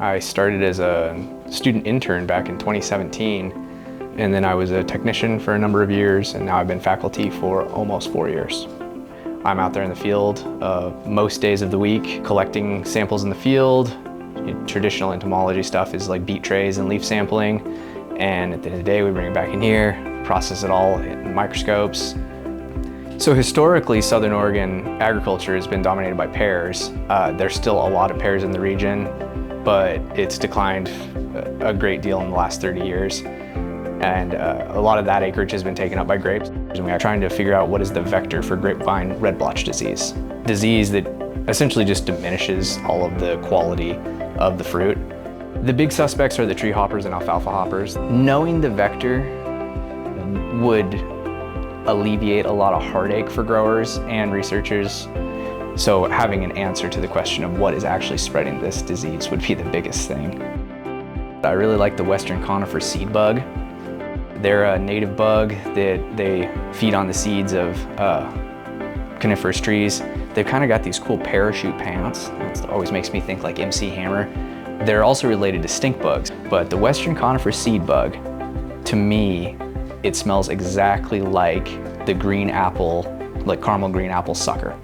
I started as a student intern back in 2017, and then I was a technician for a number of years, and now I've been faculty for almost 4 years. I'm out there in the field most days of the week, collecting samples in the field. Traditional entomology stuff is like beet trays and leaf sampling, and at the end of the day we bring it back in here, process it all in microscopes. So historically, Southern Oregon agriculture has been dominated by pears. There's still a lot of pears in the region, but it's declined a great deal in the last 30 years. And a lot of that acreage has been taken up by grapes. And we are trying to figure out what is the vector for Grapevine Red Blotch Disease. Disease that essentially just diminishes all of the quality of the fruit. The big suspects are the treehoppers and alfalfa hoppers. Knowing the vector would alleviate a lot of heartache for growers and researchers. So having an answer to the question of what is actually spreading this disease would be the biggest thing. I really like the western conifer seed bug. They're a native bug that they feed on the seeds of coniferous trees. They've kind of got these cool parachute pants. It always makes me think like MC Hammer. They're also related to stink bugs, but the western conifer seed bug, to me, it smells exactly like the green apple, like caramel green apple sucker.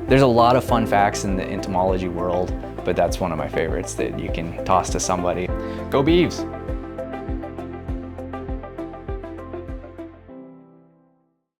There's a lot of fun facts in the entomology world, but that's one of my favorites that you can toss to somebody. Go Beavs!